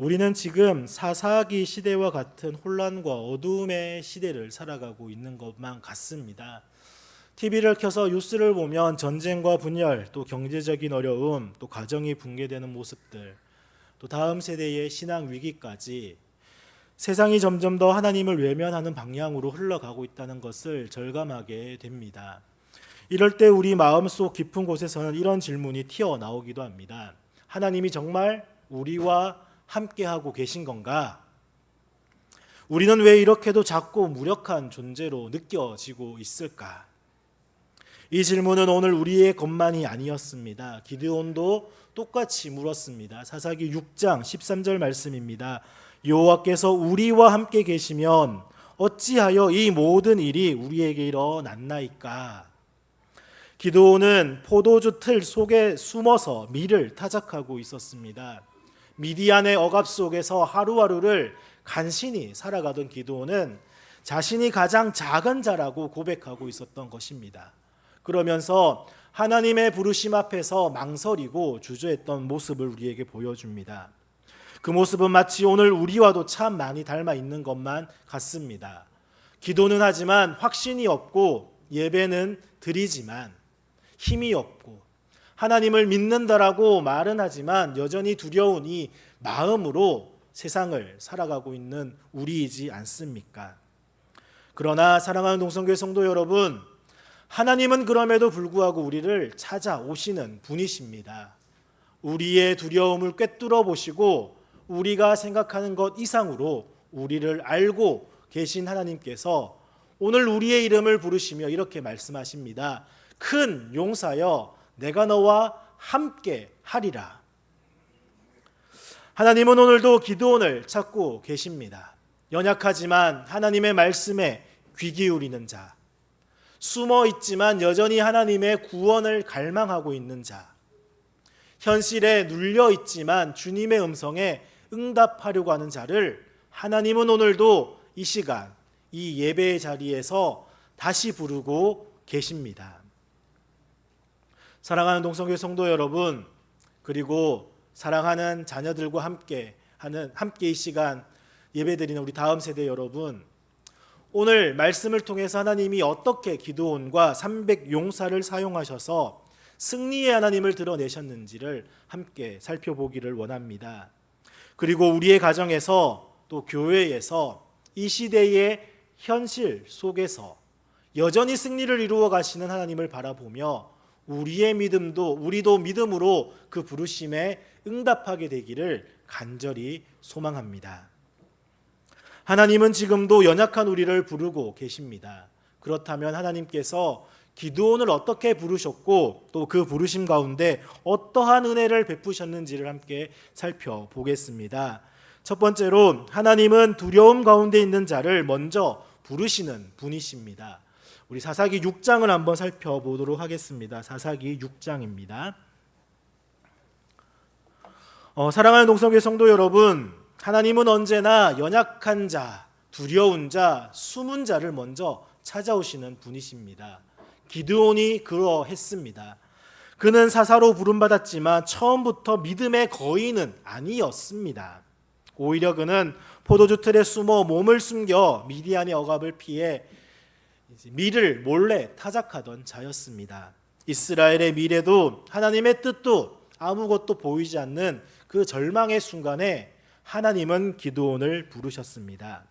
우리는 지금 사사기 시대와 같은 혼란과 어두움의 시대를 살아가고 있는 것만 같습니다. TV를 켜서 뉴스를 보면 전쟁과 분열, 또 경제적인 어려움, 또 가정이 붕괴되는 모습들, 또 다음 세대의 신앙 위기까지 세상이 점점 더 하나님을 외면하는 방향으로 흘러가고 있다는 것을 절감하게 됩니다. 이럴 때 우리 마음속 깊은 곳에서는 이런 질문이 튀어나오기도 합니다. 하나님이 정말 우리와 함께하고 계신 건가? 우리는 왜 이렇게도 작고 무력한 존재로 느껴지고 있을까? 이 질문은 오늘 우리의 것만이 아니었습니다. 기드온도 똑같이 물었습니다. 사사기 6장 13절 말씀입니다. 여호와께서 우리와 함께 계시면 어찌하여 이 모든 일이 우리에게 일어났나이까? 기드온은 포도주 틀 속에 숨어서 밀을 타작하고 있었습니다. 미디안의 억압 속에서 하루하루를 간신히 살아가던 기드온은 자신이 가장 작은 자라고 고백하고 있었던 것입니다. 그러면서 하나님의 부르심 앞에서 망설이고 주저했던 모습을 우리에게 보여줍니다. 그 모습은 마치 오늘 우리와도 참 많이 닮아 있는 것만 같습니다. 기도는 하지만 확신이 없고 예배는 드리지만 힘이 없고 하나님을 믿는다라고 말은 하지만 여전히 두려운 이 마음으로 세상을 살아가고 있는 우리이지 않습니까? 그러나 사랑하는 동성교회 성도 여러분, 하나님은 그럼에도 불구하고 우리를 찾아오시는 분이십니다. 우리의 두려움을 꿰뚫어 보시고 우리가 생각하는 것 이상으로 우리를 알고 계신 하나님께서 오늘 우리의 이름을 부르시며 이렇게 말씀하십니다. 큰 용사여 내가 너와 함께 하리라. 하나님은 오늘도 기드온을 찾고 계십니다. 연약하지만 하나님의 말씀에 귀 기울이는 자, 숨어 있지만 여전히 하나님의 구원을 갈망하고 있는 자, 현실에 눌려 있지만 주님의 음성에 응답하려고 하는 자를 하나님은 오늘도 이 시간, 이 예배의 자리에서 다시 부르고 계십니다. 사랑하는 동성교회 성도 여러분, 그리고 사랑하는 자녀들과 함께 이 시간 예배드리는 우리 다음 세대 여러분, 오늘 말씀을 통해서 하나님이 어떻게 기드온과 300용사를 사용하셔서 승리의 하나님을 드러내셨는지를 함께 살펴보기를 원합니다. 그리고 우리의 가정에서 또 교회에서 이 시대의 현실 속에서 여전히 승리를 이루어 가시는 하나님을 바라보며 우리도 믿음으로 그 부르심에 응답하게 되기를 간절히 소망합니다. 하나님은 지금도 연약한 우리를 부르고 계십니다. 그렇다면 하나님께서 기드온을 어떻게 부르셨고 또 그 부르심 가운데 어떠한 은혜를 베푸셨는지를 함께 살펴보겠습니다. 첫 번째로 하나님은 두려움 가운데 있는 자를 먼저 부르시는 분이십니다. 우리 사사기 6장을 한번 살펴보도록 하겠습니다. 사사기 6장입니다. 사랑하는 동성교회 성도 여러분, 하나님은 언제나 연약한 자, 두려운 자, 숨은 자를 먼저 찾아오시는 분이십니다. 기드온이 그러했습니다. 그는 사사로 부름받았지만 처음부터 믿음의 거인은 아니었습니다. 오히려 그는 포도주 틀에 숨어 몸을 숨겨 미디안의 억압을 피해 밀을 몰래 타작하던 자였습니다. 이스라엘의 미래도 하나님의 뜻도 아무것도 보이지 않는 그 절망의 순간에 하나님은 기드온을 부르셨습니다.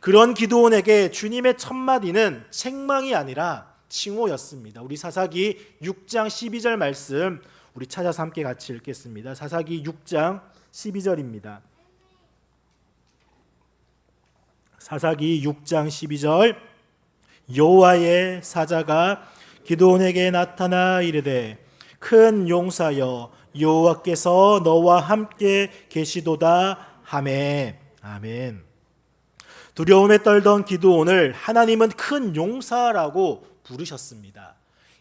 그런 기드온에게 주님의 첫 마디는 책망이 아니라 칭호였습니다. 우리 사사기 6장 12절 말씀 우리 찾아서 함께 같이 읽겠습니다. 사사기 6장 12절입니다. 사사기 6장 12절 여호와의 사자가 기드온에게 나타나 이르되 큰 용사여 여호와께서 너와 함께 계시도다 하매. 아멘. 두려움에 떨던 기드온을 하나님은 큰 용사라고 부르셨습니다.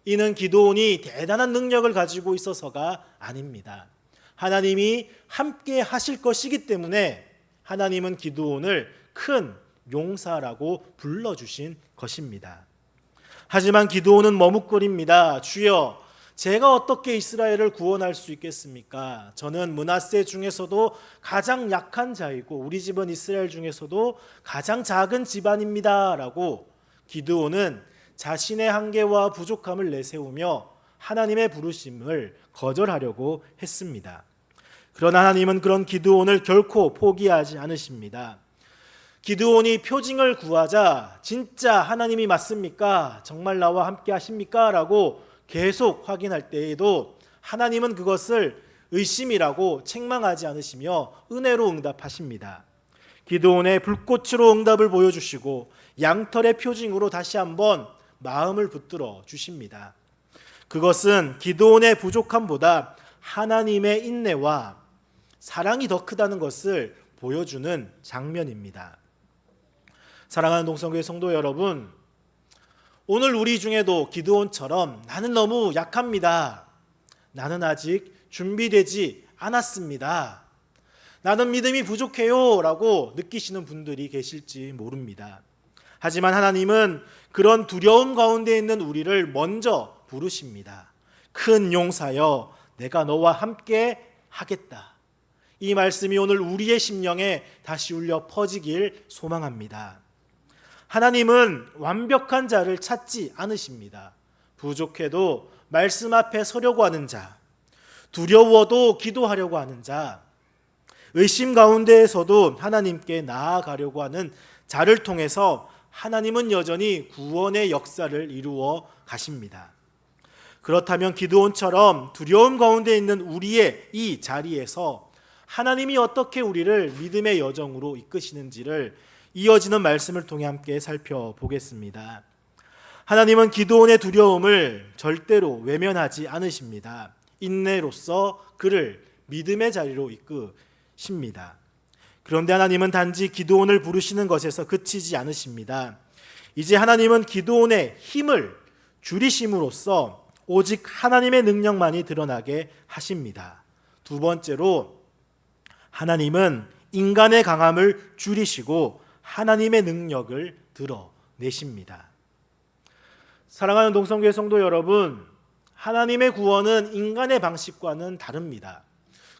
이는 기드온이 대단한 능력을 가지고 있어서가 아닙니다. 하나님이 함께 하실 것이기 때문에 하나님은 기드온을 큰 용사라고 불러주신 것입니다. 하지만 기드온은 머뭇거립니다. 주여, 제가 어떻게 이스라엘을 구원할 수 있겠습니까? 저는 므낫세 중에서도 가장 약한 자이고 우리 집은 이스라엘 중에서도 가장 작은 집안입니다 라고 기드온은 자신의 한계와 부족함을 내세우며 하나님의 부르심을 거절하려고 했습니다. 그러나 하나님은 그런 기드온을 결코 포기하지 않으십니다. 기드온이 표징을 구하자 진짜 하나님이 맞습니까? 정말 나와 함께 하십니까? 라고 계속 확인할 때에도 하나님은 그것을 의심이라고 책망하지 않으시며 은혜로 응답하십니다. 기드온의 불꽃으로 응답을 보여주시고 양털의 표징으로 다시 한번 마음을 붙들어 주십니다. 그것은 기드온의 부족함보다 하나님의 인내와 사랑이 더 크다는 것을 보여주는 장면입니다. 사랑하는 동성교회 성도 여러분, 오늘 우리 중에도 기드온처럼 나는 너무 약합니다. 나는 아직 준비되지 않았습니다. 나는 믿음이 부족해요 라고 느끼시는 분들이 계실지 모릅니다. 하지만 하나님은 그런 두려움 가운데 있는 우리를 먼저 부르십니다. 큰 용사여, 내가 너와 함께 하겠다. 이 말씀이 오늘 우리의 심령에 다시 울려 퍼지길 소망합니다. 하나님은 완벽한 자를 찾지 않으십니다. 부족해도 말씀 앞에 서려고 하는 자, 두려워도 기도하려고 하는 자, 의심 가운데에서도 하나님께 나아가려고 하는 자를 통해서 하나님은 여전히 구원의 역사를 이루어 가십니다. 그렇다면 기드온처럼 두려움 가운데 있는 우리의 이 자리에서 하나님이 어떻게 우리를 믿음의 여정으로 이끄시는지를 이어지는 말씀을 통해 함께 살펴보겠습니다. 하나님은 기드온의 두려움을 절대로 외면하지 않으십니다. 인내로서 그를 믿음의 자리로 이끄십니다. 그런데 하나님은 단지 기드온을 부르시는 것에서 그치지 않으십니다. 이제 하나님은 기드온의 힘을 줄이심으로써 오직 하나님의 능력만이 드러나게 하십니다. 두 번째로 하나님은 인간의 강함을 줄이시고 하나님의 능력을 드러내십니다. 사랑하는 동성교회 성도 여러분, 하나님의 구원은 인간의 방식과는 다릅니다.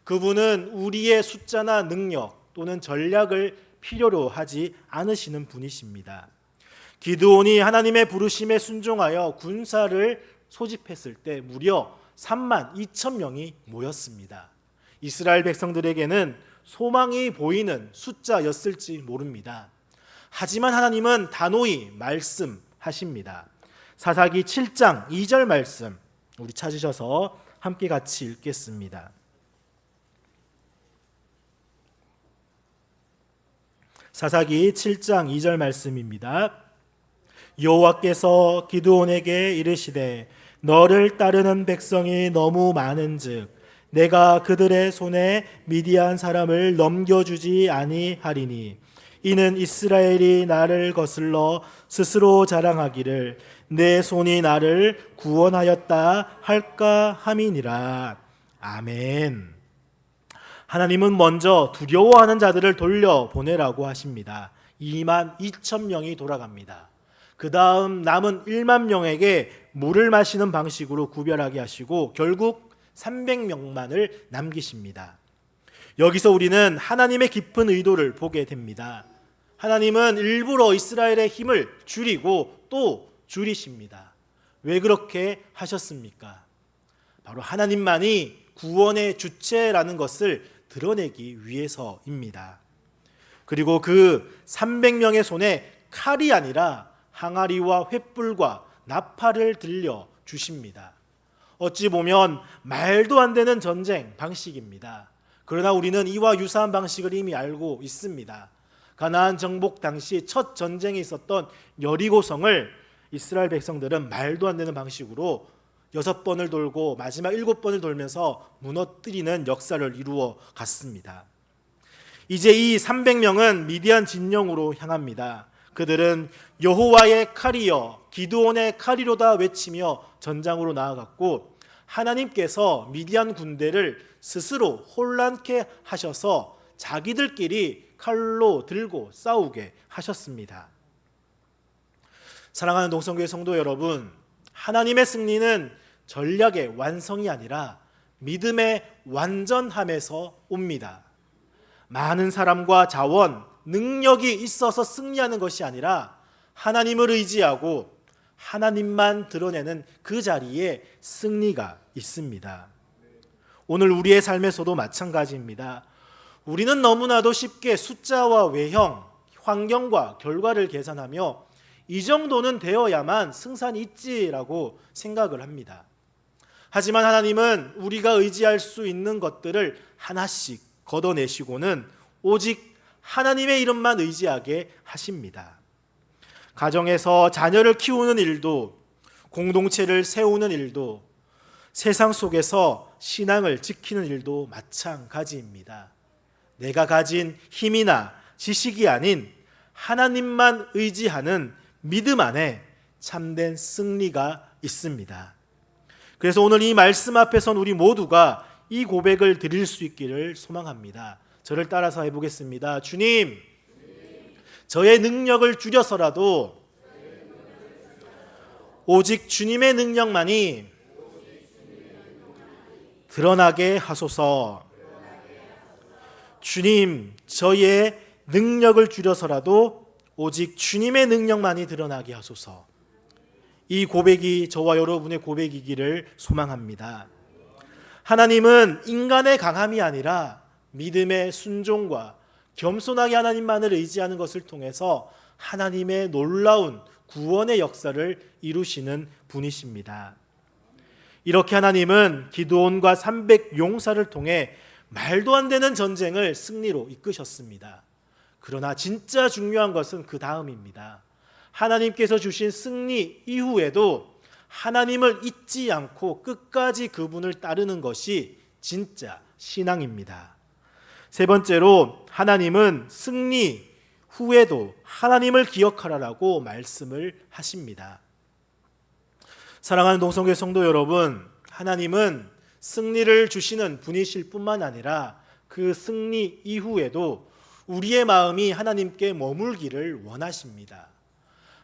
그분은 우리의 숫자나 능력 또는 전략을 필요로 하지 않으시는 분이십니다. 기드온이 하나님의 부르심에 순종하여 군사를 소집했을 때 무려 3만 2천 명이 모였습니다. 이스라엘 백성들에게는 소망이 보이는 숫자였을지 모릅니다. 하지만 하나님은 단호히 말씀하십니다. 사사기 7장 2절 말씀 우리 찾으셔서 함께 같이 읽겠습니다. 사사기 7장 2절 말씀입니다. 여호와께서 기드온에게 이르시되 너를 따르는 백성이 너무 많은즉 내가 그들의 손에 미디안 사람을 넘겨주지 아니하리니 이는 이스라엘이 나를 거슬러 스스로 자랑하기를 내 손이 나를 구원하였다 할까 함이니라. 아멘. 하나님은 먼저 두려워하는 자들을 돌려보내라고 하십니다. 2만 2천 명이 돌아갑니다. 그 다음 남은 1만 명에게 물을 마시는 방식으로 구별하게 하시고 결국 300명만을 남기십니다. 여기서 우리는 하나님의 깊은 의도를 보게 됩니다. 하나님은 일부러 이스라엘의 힘을 줄이고 또 줄이십니다. 왜 그렇게 하셨습니까? 바로 하나님만이 구원의 주체라는 것을 드러내기 위해서입니다. 그리고 그 300명의 손에 칼이 아니라 항아리와 횃불과 나팔을 들려 주십니다. 어찌 보면 말도 안 되는 전쟁 방식입니다. 그러나 우리는 이와 유사한 방식을 이미 알고 있습니다. 가나안 정복 당시 첫 전쟁이 있었던 여리고성을 이스라엘 백성들은 말도 안 되는 방식으로 6번을 돌고 마지막 7번을 돌면서 무너뜨리는 역사를 이루어 갔습니다. 이제 이 300명은 미디안 진영으로 향합니다. 그들은 여호와의 칼이여 기드온의 칼이로다 외치며 전장으로 나아갔고 하나님께서 미디안 군대를 스스로 혼란케 하셔서 자기들끼리 칼로 들고 싸우게 하셨습니다. 사랑하는 동성교회 성도 여러분, 하나님의 승리는 전략의 완성이 아니라 믿음의 완전함에서 옵니다. 많은 사람과 자원, 능력이 있어서 승리하는 것이 아니라 하나님을 의지하고 하나님만 드러내는 그 자리에 승리가 있습니다. 오늘 우리의 삶에서도 마찬가지입니다. 우리는 너무나도 쉽게 숫자와 외형, 환경과 결과를 계산하며 이 정도는 되어야만 승산이 있지라고 생각을 합니다. 하지만 하나님은 우리가 의지할 수 있는 것들을 하나씩 걷어내시고는 오직 하나님의 이름만 의지하게 하십니다. 가정에서 자녀를 키우는 일도, 공동체를 세우는 일도, 세상 속에서 신앙을 지키는 일도 마찬가지입니다. 내가 가진 힘이나 지식이 아닌 하나님만 의지하는 믿음 안에 참된 승리가 있습니다. 그래서 오늘 이 말씀 앞에선 우리 모두가 이 고백을 드릴 수 있기를 소망합니다. 저를 따라서 해보겠습니다. 주님, 저의 능력을 줄여서라도 오직 주님의 능력만이 드러나게 하소서. 주님, 저의 능력을 줄여서라도 오직 주님의 능력만이 드러나게 하소서. 이 고백이 저와 여러분의 고백이기를 소망합니다. 하나님은 인간의 강함이 아니라 믿음의 순종과 겸손하게 하나님만을 의지하는 것을 통해서 하나님의 놀라운 구원의 역사를 이루시는 분이십니다. 이렇게 하나님은 기드온과 300 용사를 통해 말도 안 되는 전쟁을 승리로 이끄셨습니다. 그러나 진짜 중요한 것은 그 다음입니다. 하나님께서 주신 승리 이후에도 하나님을 잊지 않고 끝까지 그분을 따르는 것이 진짜 신앙입니다. 세 번째로 하나님은 승리 후에도 하나님을 기억하라라고 말씀을 하십니다. 사랑하는 동성교회 성도 여러분, 하나님은 승리를 주시는 분이실 뿐만 아니라 그 승리 이후에도 우리의 마음이 하나님께 머물기를 원하십니다.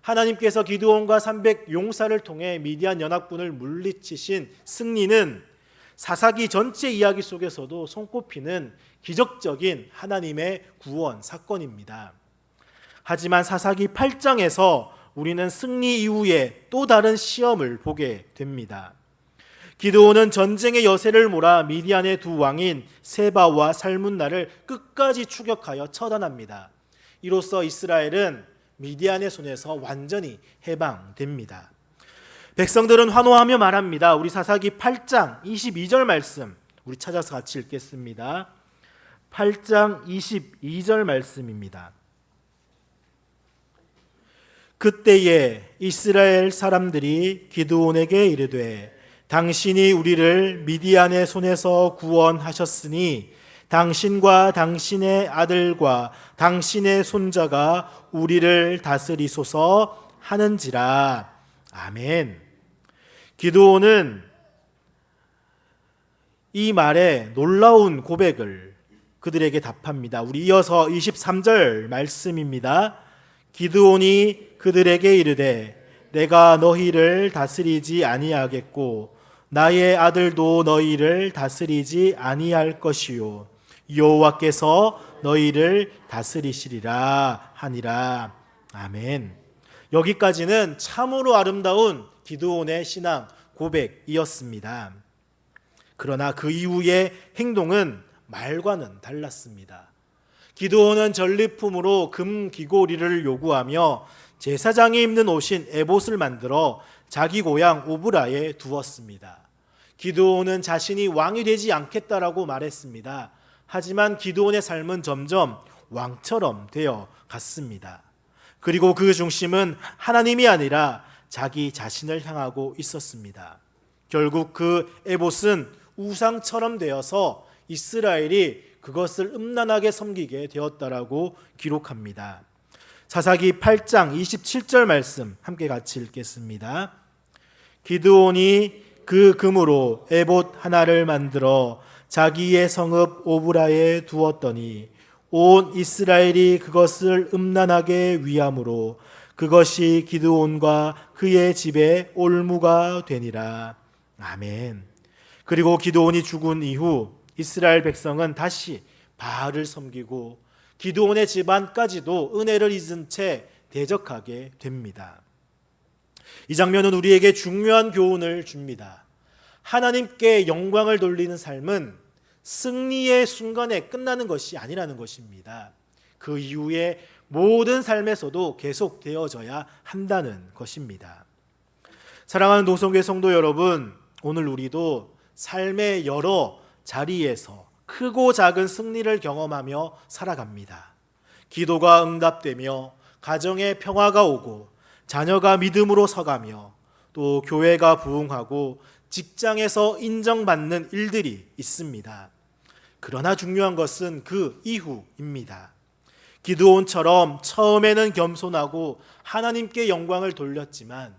하나님께서 기드온과 300 용사를 통해 미디안 연합군을 물리치신 승리는 사사기 전체 이야기 속에서도 손꼽히는 기적적인 하나님의 구원 사건입니다. 하지만 사사기 8장에서 우리는 승리 이후에 또 다른 시험을 보게 됩니다. 기드온은 전쟁의 여세를 몰아 미디안의 두 왕인 세바와 살문나를 끝까지 추격하여 처단합니다. 이로써 이스라엘은 미디안의 손에서 완전히 해방됩니다. 백성들은 환호하며 말합니다. 우리 사사기 8장 22절 말씀 우리 찾아서 같이 읽겠습니다. 8장 22절 말씀입니다. 그때에 이스라엘 사람들이 기드온에게 이르되 당신이 우리를 미디안의 손에서 구원하셨으니 당신과 당신의 아들과 당신의 손자가 우리를 다스리소서 하는지라. 아멘. 기드온은 이 말에 놀라운 고백을 그들에게 답합니다. 우리 이어서 23절 말씀입니다. 기드온이 그들에게 이르되 내가 너희를 다스리지 아니하겠고 나의 아들도 너희를 다스리지 아니할 것이요 여호와께서 너희를 다스리시리라 하니라. 아멘. 여기까지는 참으로 아름다운 기드온의 신앙 고백이었습니다. 그러나 그 이후의 행동은 말과는 달랐습니다. 기드온은 전리품으로 금 귀고리를 요구하며 제사장이 입는 옷인 에봇을 만들어 자기 고향 오브라에 두었습니다. 기드온은 자신이 왕이 되지 않겠다라고 말했습니다. 하지만 기드온의 삶은 점점 왕처럼 되어 갔습니다. 그리고 그 중심은 하나님이 아니라 자기 자신을 향하고 있었습니다. 결국 그 에봇은 우상처럼 되어서 이스라엘이 그것을 음란하게 섬기게 되었다라고 기록합니다. 사사기 8장 27절 말씀 함께 같이 읽겠습니다. 기드온이 그 금으로 에봇 하나를 만들어 자기의 성읍 오브라에 두었더니 온 이스라엘이 그것을 음란하게 위함으로 그것이 기드온과 그의 집에 올무가 되니라. 아멘. 그리고 기드온이 죽은 이후 이스라엘 백성은 다시 바알을 섬기고 기드온의 집안까지도 은혜를 잊은 채 대적하게 됩니다. 이 장면은 우리에게 중요한 교훈을 줍니다. 하나님께 영광을 돌리는 삶은 승리의 순간에 끝나는 것이 아니라는 것입니다. 그 이후에 모든 삶에서도 계속되어져야 한다는 것입니다. 사랑하는 동성교회 성도 여러분, 오늘 우리도 삶의 여러 자리에서 크고 작은 승리를 경험하며 살아갑니다. 기도가 응답되며 가정에 평화가 오고 자녀가 믿음으로 서가며 또 교회가 부흥하고 직장에서 인정받는 일들이 있습니다. 그러나 중요한 것은 그 이후입니다. 기드온처럼 처음에는 겸손하고 하나님께 영광을 돌렸지만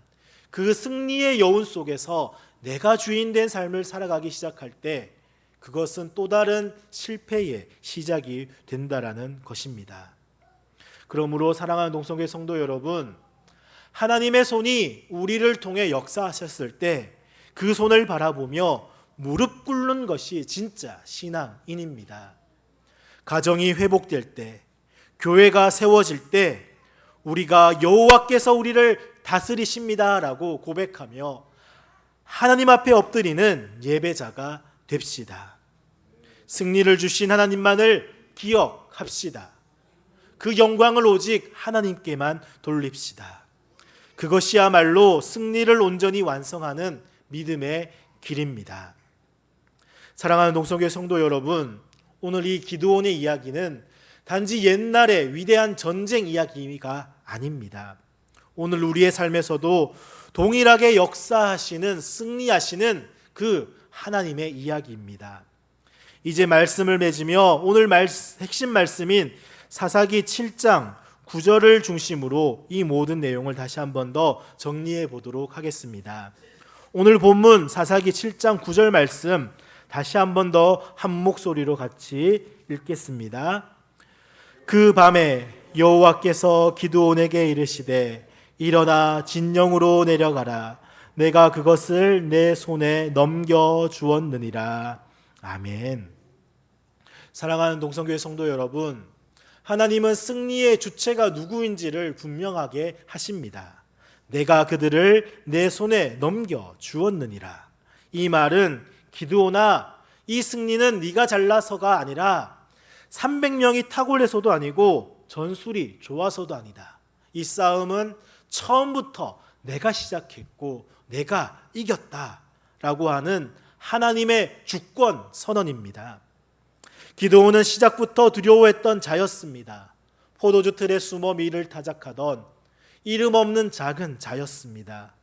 그 승리의 여운 속에서 내가 주인된 삶을 살아가기 시작할 때 그것은 또 다른 실패의 시작이 된다라는 것입니다. 그러므로 사랑하는 동성교회 성도 여러분, 하나님의 손이 우리를 통해 역사하셨을 때 그 손을 바라보며 무릎 꿇는 것이 진짜 신앙인입니다. 가정이 회복될 때, 교회가 세워질 때 우리가 여호와께서 우리를 다스리십니다라고 고백하며 하나님 앞에 엎드리는 예배자가 됩시다. 승리를 주신 하나님만을 기억합시다. 그 영광을 오직 하나님께만 돌립시다. 그것이야말로 승리를 온전히 완성하는 믿음의 길입니다. 사랑하는 동성교회 성도 여러분, 오늘 이 기드온의 이야기는 단지 옛날의 위대한 전쟁 이야기가 아닙니다. 오늘 우리의 삶에서도 동일하게 역사하시는, 승리하시는 그 하나님의 이야기입니다. 이제 말씀을 맺으며 오늘 핵심 말씀인 사사기 7장 9절을 중심으로 이 모든 내용을 다시 한 번 더 정리해 보도록 하겠습니다. 오늘 본문 사사기 7장 9절 말씀 다시 한 번 더 한 목소리로 같이 읽겠습니다. 그 밤에 여호와께서 기드온에게 이르시되 일어나 진영으로 내려가라. 내가 그것을 내 손에 넘겨 주었느니라. 아멘. 사랑하는 동성교회 성도 여러분, 하나님은 승리의 주체가 누구인지를 분명하게 하십니다. 내가 그들을 내 손에 넘겨 주었느니라. 이 말은 기드온아, 이 승리는 네가 잘나서가 아니라 300명이 탁월해서도 아니고 전술이 좋아서도 아니다. 이 싸움은 처음부터 내가 시작했고 내가 이겼다라고 하는 하나님의 주권 선언입니다. 기드온은 시작부터 두려워했던 자였습니다. 포도주 틀에 숨어 밀을 타작하던 이름 없는 작은 자였습니다.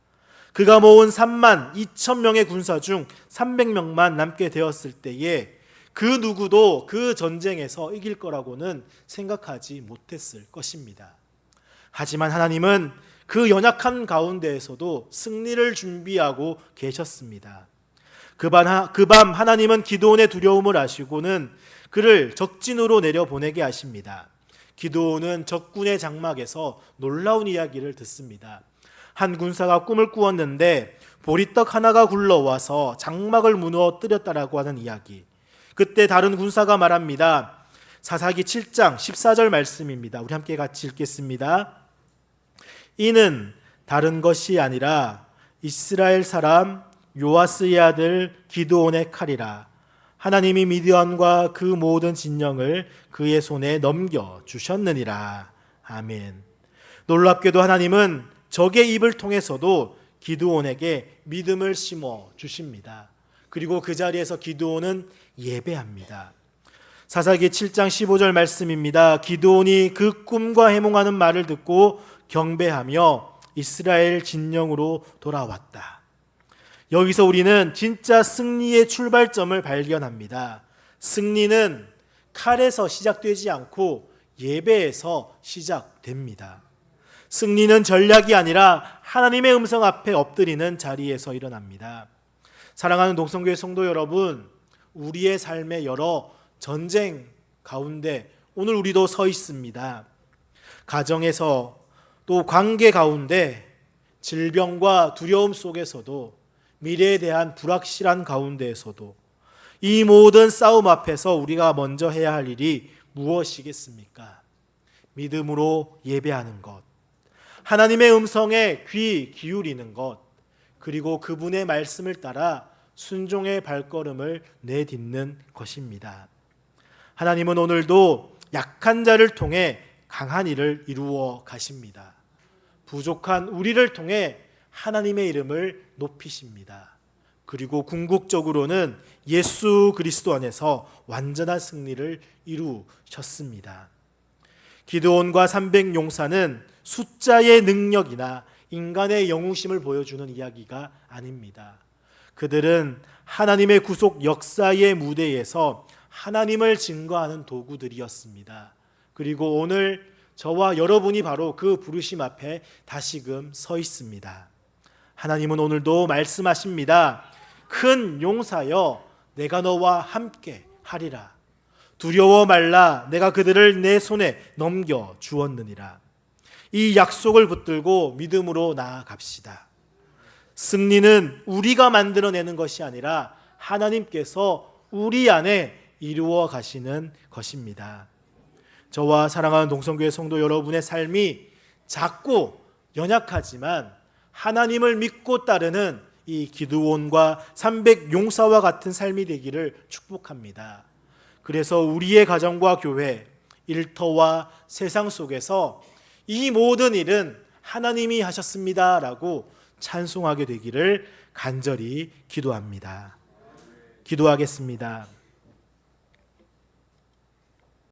그가 모은 3만 2천 명의 군사 중 300명만 남게 되었을 때에 그 누구도 그 전쟁에서 이길 거라고는 생각하지 못했을 것입니다. 하지만 하나님은 그 연약한 가운데에서도 승리를 준비하고 계셨습니다. 그 밤 하나님은 기드온의 두려움을 아시고는 그를 적진으로 내려보내게 하십니다. 기드온은 적군의 장막에서 놀라운 이야기를 듣습니다. 한 군사가 꿈을 꾸었는데 보리떡 하나가 굴러와서 장막을 무너뜨렸다라고 하는 이야기. 그때 다른 군사가 말합니다. 사사기 7장 14절 말씀입니다. 우리 함께 같이 읽겠습니다. 이는 다른 것이 아니라 이스라엘 사람 요아스의 아들 기드온의 칼이라. 하나님이 미디안과 그 모든 진영을 그의 손에 넘겨 주셨느니라. 아멘. 놀랍게도 하나님은 적의 입을 통해서도 기드온에게 믿음을 심어 주십니다. 그리고 그 자리에서 기드온은 예배합니다. 사사기 7장 15절 말씀입니다. 기드온이 그 꿈과 해몽하는 말을 듣고 경배하며 이스라엘 진영으로 돌아왔다. 여기서 우리는 진짜 승리의 출발점을 발견합니다. 승리는 칼에서 시작되지 않고 예배에서 시작됩니다. 승리는 전략이 아니라 하나님의 음성 앞에 엎드리는 자리에서 일어납니다. 사랑하는 동성교회 성도 여러분, 우리의 삶의 여러 전쟁 가운데 오늘 우리도 서 있습니다. 가정에서 또 관계 가운데 질병과 두려움 속에서도 미래에 대한 불확실한 가운데에서도 이 모든 싸움 앞에서 우리가 먼저 해야 할 일이 무엇이겠습니까? 믿음으로 예배하는 것, 하나님의 음성에 귀 기울이는 것, 그리고 그분의 말씀을 따라 순종의 발걸음을 내딛는 것입니다. 하나님은 오늘도 약한 자를 통해 강한 일을 이루어 가십니다. 부족한 우리를 통해 하나님의 이름을 높이십니다. 그리고 궁극적으로는 예수 그리스도 안에서 완전한 승리를 이루셨습니다. 기드온과 300용사는 숫자의 능력이나 인간의 영웅심을 보여주는 이야기가 아닙니다. 그들은 하나님의 구속 역사의 무대에서 하나님을 증거하는 도구들이었습니다. 그리고 오늘 저와 여러분이 바로 그 부르심 앞에 다시금 서 있습니다. 하나님은 오늘도 말씀하십니다. 큰 용사여, 내가 너와 함께 하리라. 두려워 말라, 내가 그들을 내 손에 넘겨 주었느니라. 이 약속을 붙들고 믿음으로 나아갑시다. 승리는 우리가 만들어내는 것이 아니라 하나님께서 우리 안에 이루어 가시는 것입니다. 저와 사랑하는 동성교회 성도 여러분의 삶이 작고 연약하지만 하나님을 믿고 따르는 이 기드온과 300용사와 같은 삶이 되기를 축복합니다. 그래서 우리의 가정과 교회, 일터와 세상 속에서 이 모든 일은 하나님이 하셨습니다라고 찬송하게 되기를 간절히 기도합니다. 기도하겠습니다.